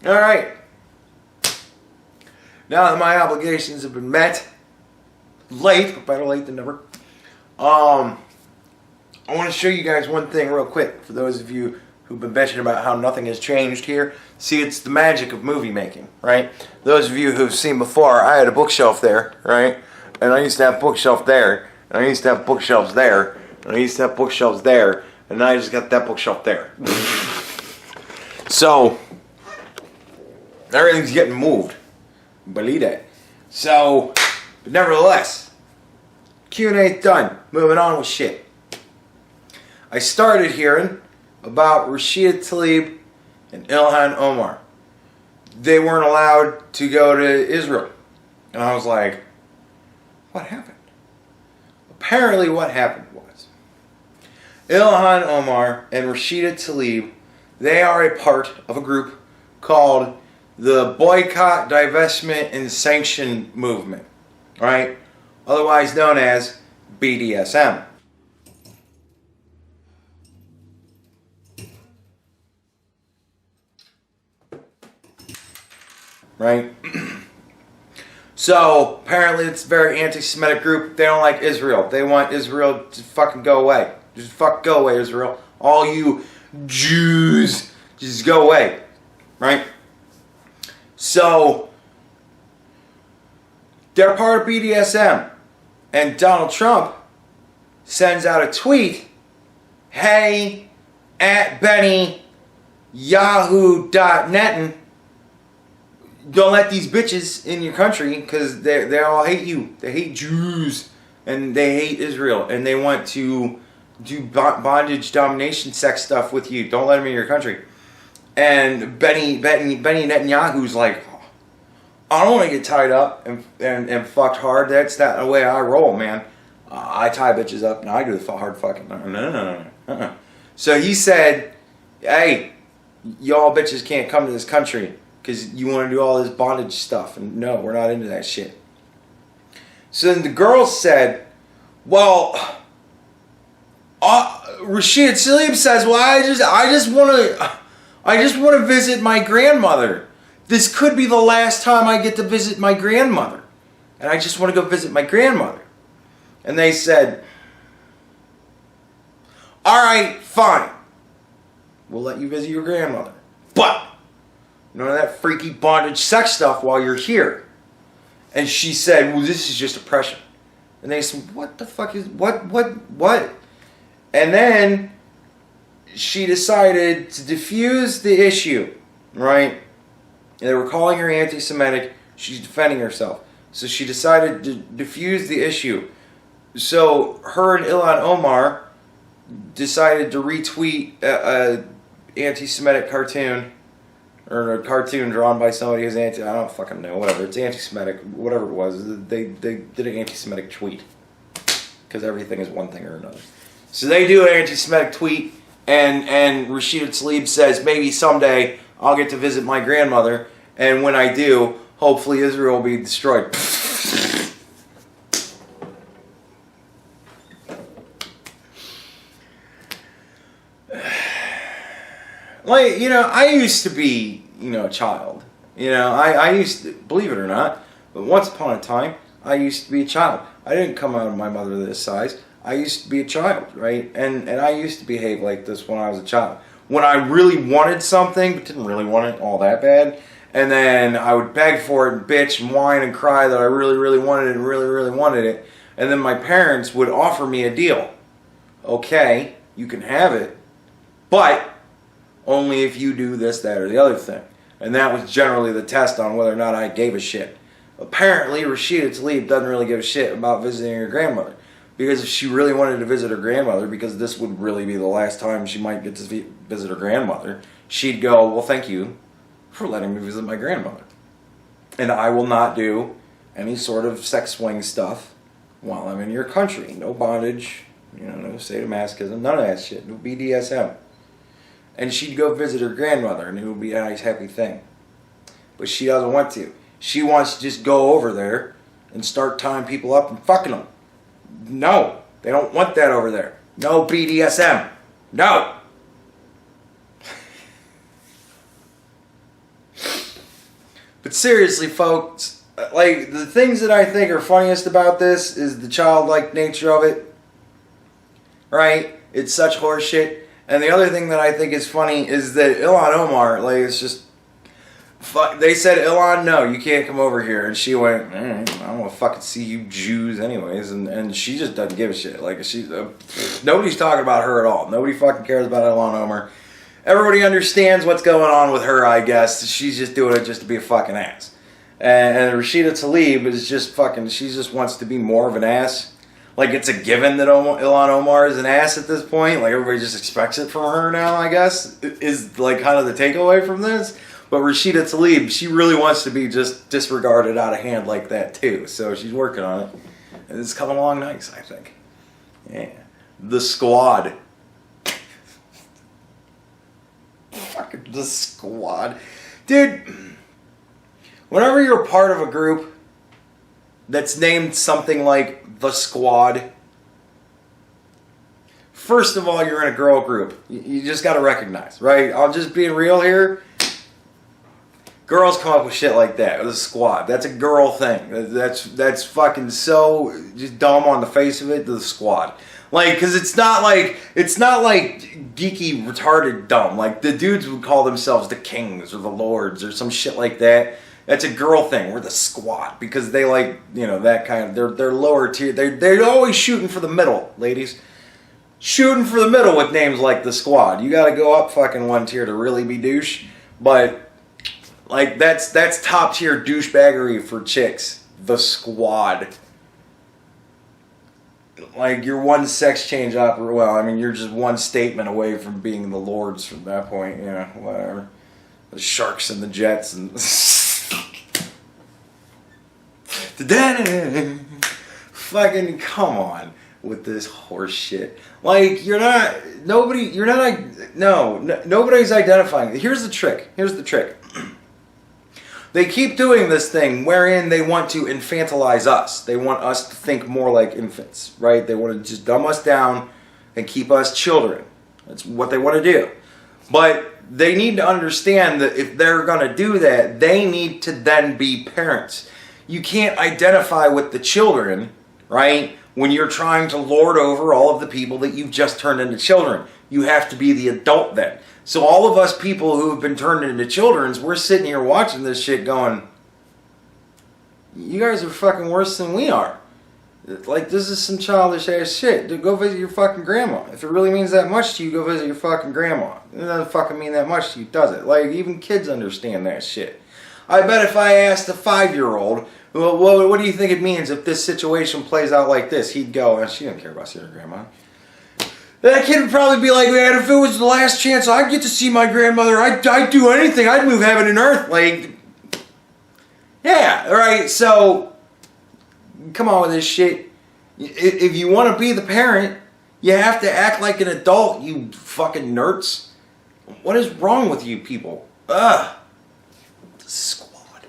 Alright. Now that my obligations have been met, late, but better late than never, I want to show you guys one thing real quick. For those of you who've been bitching about how nothing has changed here, see, it's the magic of movie making, right? Those of you who've seen before, I had a bookshelf there, right? And I used to have bookshelf there, and I used to have bookshelves there, and I used to have bookshelves there, and now I just got that bookshelf there. So, everything's getting moved. Believe that. So, but nevertheless, Q&A done. Moving on with shit. I started hearing about Rashida Tlaib and Ilhan Omar. They weren't allowed to go to Israel. And I was like, what happened? Apparently what happened was, Ilhan Omar and Rashida Tlaib, they are a part of a group called the Boycott, Divestment, and Sanction Movement, right? Otherwise known as BDSM. Right? So, apparently it's a very anti-Semitic group. They don't like Israel. They want Israel to fucking go away. Just fuck go away, Israel. All you Jews, just go away. Right? So, they're part of BDSM. And Donald Trump sends out a tweet, hey, at Benny, yahoo.net, don't let these bitches in your country because they all hate you. They hate Jews and they hate Israel and they want to do bondage, domination, sex stuff with you. Don't let them in your country. And Benny Netanyahu's like, I don't want to get tied up and fucked hard. That's not the way I roll, man. I tie bitches up and I do the hard fucking. No. So he said, hey, y'all bitches can't come to this country because you want to do all this bondage stuff. And no, we're not into that shit. So then the girls said, well, Rashida Tlaib says, well, I just want to visit my grandmother. This could be the last time I get to visit my grandmother. And I just want to go visit my grandmother. And they said, all right, fine. We'll let you visit your grandmother. But none of that freaky bondage sex stuff while you're here. And she said, well, this is just oppression. And they said, what the fuck is, what? And then she decided to diffuse the issue, right? They were calling her anti-Semitic. She's defending herself. So she decided to diffuse the issue. So her and Ilhan Omar decided to retweet a anti-Semitic cartoon, or a cartoon drawn by somebody who's I don't fucking know, whatever. It's anti-Semitic, whatever it was. They did an anti-Semitic tweet. Because everything is one thing or another. So they do an anti-Semitic tweet, and Rashida Tlaib says, maybe someday I'll get to visit my grandmother, and when I do, hopefully Israel will be destroyed. Like, you know, I used to be, you know, a child. You know, I used to, believe it or not, but once upon a time, I used to be a child. I didn't come out of my mother this size. I used to be a child, right? And I used to behave like this when I was a child. When I really wanted something, but didn't really want it all that bad, and then I would beg for it and bitch and whine and cry that I really, really wanted it and really, really wanted it, and then my parents would offer me a deal. Okay, you can have it, but only if you do this, that, or the other thing. And that was generally the test on whether or not I gave a shit. Apparently, Rashida Tlaib doesn't really give a shit about visiting her grandmother. Because if she really wanted to visit her grandmother, because this would really be the last time she might get to visit her grandmother, she'd go, well, thank you for letting me visit my grandmother. And I will not do any sort of sex swing stuff while I'm in your country. No bondage, you know, no sadomasochism, none of that shit. No BDSM. And she'd go visit her grandmother, and it would be a nice, happy thing. But she doesn't want to. She wants to just go over there and start tying people up and fucking them. No, they don't want that over there. No BDSM. No. But seriously, folks, like, the things that I think are funniest about this is the childlike nature of it. Right? It's such horseshit. And the other thing that I think is funny is that Ilhan Omar, like, it's just, fuck, they said, Ilhan, no, you can't come over here. And she went, I don't want to fucking see you Jews anyways. And she just doesn't give a shit. Like, nobody's talking about her at all. Nobody fucking cares about Ilhan Omar. Everybody understands what's going on with her, I guess. She's just doing it just to be a fucking ass. And Rashida Tlaib is just fucking, she just wants to be more of an ass. Like, it's a given that Ilhan Omar is an ass at this point. Like, everybody just expects it from her now, I guess, is, like, kind of the takeaway from this. But Rashida Tlaib, she really wants to be just disregarded out of hand like that, too. So she's working on it. And it's coming along nice, I think. Yeah. The Squad. Fucking The Squad. Dude, whenever you're part of a group that's named something like The Squad, first of all, you're in a girl group. You just got to recognize, right? I'm just being real here. Girls come up with shit like that. The Squad. That's a girl thing. That's fucking so just dumb on the face of it. The Squad. Like, because it's not like geeky, retarded dumb. Like, the dudes would call themselves the Kings or the Lords or some shit like that. That's a girl thing. We're the Squad because they like, you know, that kind of, they're lower tier. They're always shooting for the middle, ladies. Shooting for the middle with names like the Squad. You got to go up fucking one tier to really be douche. But like, that's top tier douchebaggery for chicks. The Squad. Like, you're one sex change opera. Well, I mean, you're just one statement away from being the Lords from that point. You know, whatever. The Sharks and the Jets and fucking come on with this horse shit. Like, nobody's identifying. Here's the trick. They keep doing this thing wherein they want to infantilize us. They want us to think more like infants, right? They want to just dumb us down and keep us children. That's what they want to do. But they need to understand that if they're going to do that, they need to then be parents. You can't identify with the children, right, when you're trying to lord over all of the people that you've just turned into children. You have to be the adult then. So all of us people who have been turned into children, we're sitting here watching this shit going, you guys are fucking worse than we are. Like, this is some childish ass shit. Dude, go visit your fucking grandma. If it really means that much to you, go visit your fucking grandma. It doesn't fucking mean that much to you, does it? Like, even kids understand that shit. I bet if I asked a 5-year-old, well, what do you think it means if this situation plays out like this? He'd go, and she doesn't care about seeing her grandma. That kid would probably be like, man, if it was the last chance I'd get to see my grandmother, I'd do anything. I'd move heaven and earth. Like, yeah, right? So, come on with this shit. If you want to be the parent, you have to act like an adult, you fucking nerds. What is wrong with you people? Ugh.